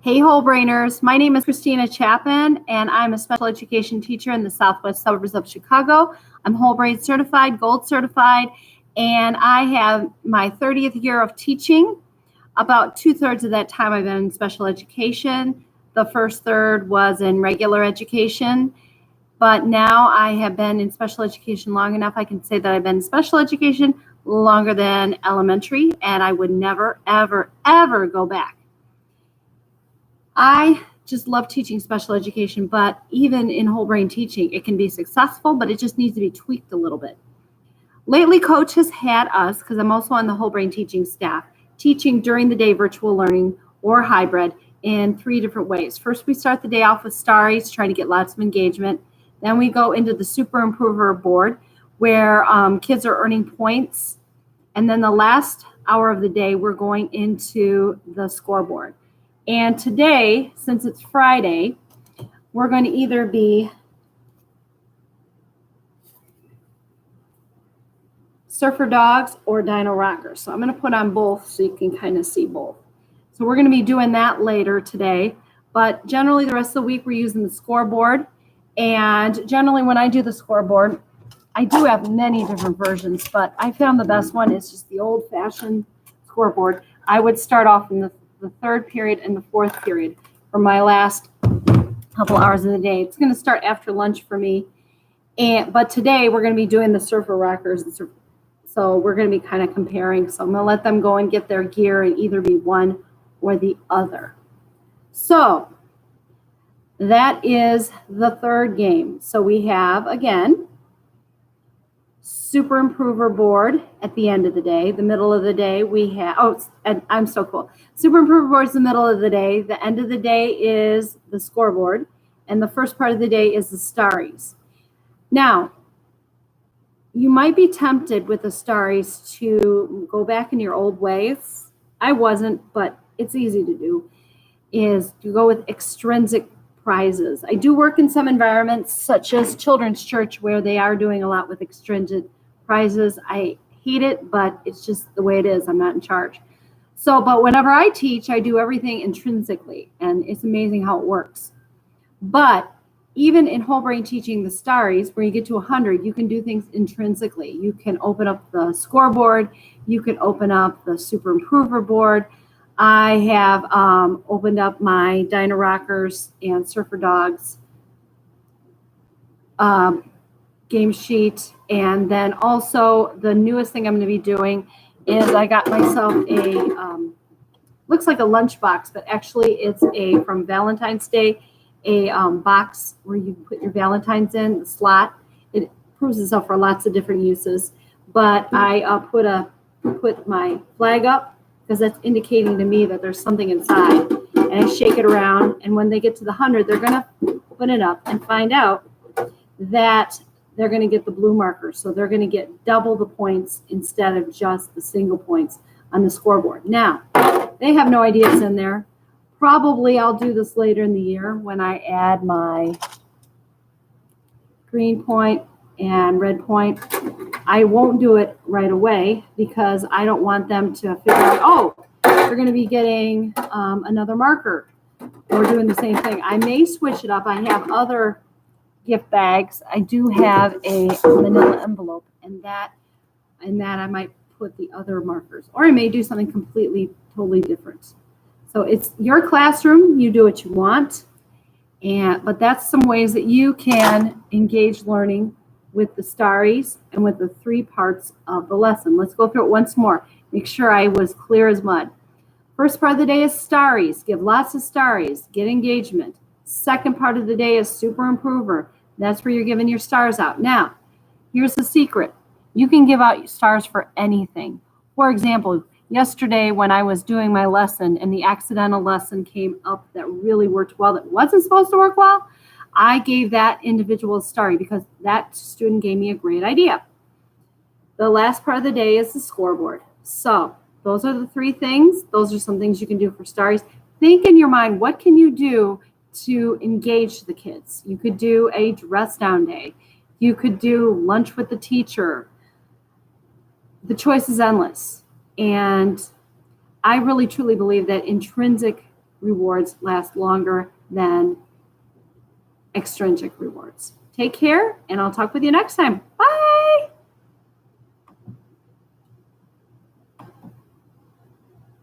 Hey, whole brainers. My name is Christina Chapman, and I'm a special education teacher in the southwest suburbs of Chicago. I'm whole brain certified, gold certified, and I have my 30th year of teaching. About 2/3 of that time I've been in special education. The first third was in regular education, but now I have been in special education long enough. I can say that I've been in special education longer than elementary, and I would never, ever, ever go back. I just love teaching special education, but even in whole brain teaching, it can be successful, but it just needs to be tweaked a little bit. Lately, Coach has had us, because I'm also on the whole brain teaching staff, teaching during the day virtual learning or hybrid in 3 different ways. First, we start the day off with Starries, trying to get lots of engagement. Then we go into the Super Improver board, where kids are earning points. And then the last hour of the day, we're going into the scoreboard. And today, since it's Friday, we're going to either be Surfer Dogs or Dino Rockers. So I'm going to put on both so you can kind of see both. So we're going to be doing that later today. But generally, the rest of the week, we're using the scoreboard. And generally, when I do the scoreboard, I do have many different versions, but I found the best one is just the old-fashioned scoreboard. I would start off in the third period and the fourth period for my last couple hours of the day. It's going to start after lunch for me. But today we're going to be doing the Surfer Rockers. So we're going to be kind of comparing. So I'm going to let them go and get their gear and either be one or the other. So that is the third game. So we have, again, Super Improver board at the end of the day. The middle of the day we have, I'm so cool. Super Improver board is the middle of the day. The end of the day is the scoreboard. And the first part of the day is the Starries. Now, you might be tempted with the Starries to go back in your old ways. I wasn't, but it's easy to do, is to go with extrinsic prizes. I do work in some environments such as Children's Church where they are doing a lot with extrinsic prizes. I hate it, but it's just the way it is. I'm not in charge. So, but whenever I teach, I do everything intrinsically, and it's amazing how it works. But even in whole brain teaching the Starries, where you get to 100, you can do things intrinsically. You can open up the scoreboard. You can open up the Super Improver board. I have opened up my Dino Rockers and Surfer Dogs game sheet. And then also the newest thing I'm going to be doing is I got myself a, looks like a lunch box, but actually it's from Valentine's Day, a box where you put your Valentine's in, the slot. It proves itself for lots of different uses. But I put my flag up because that's indicating to me that there's something inside. And I shake it around. And when they get to the 100, they're going to open it up and find out that they're going to get the blue marker. So they're going to get double the points instead of just the single points on the scoreboard. Now, they have no idea it's in there. Probably I'll do this later in the year when I add my green point and red point. I won't do it right away because I don't want them to figure out, oh, they're going to be getting another marker. We're doing the same thing. I may switch it up. I have other gift bags. I do have a manila envelope, and that I might put the other markers, or I may do something completely, totally different. So it's your classroom. You do what you want, but that's some ways that you can engage learning with the Starries and with the 3 parts of the lesson. Let's go through it once more. Make sure I was clear as mud. First part of the day is Starries. Give lots of Starries. Get engagement. Second part of the day is Super Improver. That's where you're giving your stars out. Now, here's the secret. You can give out stars for anything. For example, yesterday when I was doing my lesson and the accidental lesson came up that really worked well, that wasn't supposed to work well, I gave that individual a Starry because that student gave me a great idea. The last part of the day is the scoreboard. So those are the 3 things. Those are some things you can do for Starries. Think in your mind, what can you do to engage the kids? You could do a dress down day. You could do lunch with the teacher. The choice is endless. And I really truly believe that intrinsic rewards last longer than extrinsic rewards. Take care, and I'll talk with you next time. Bye.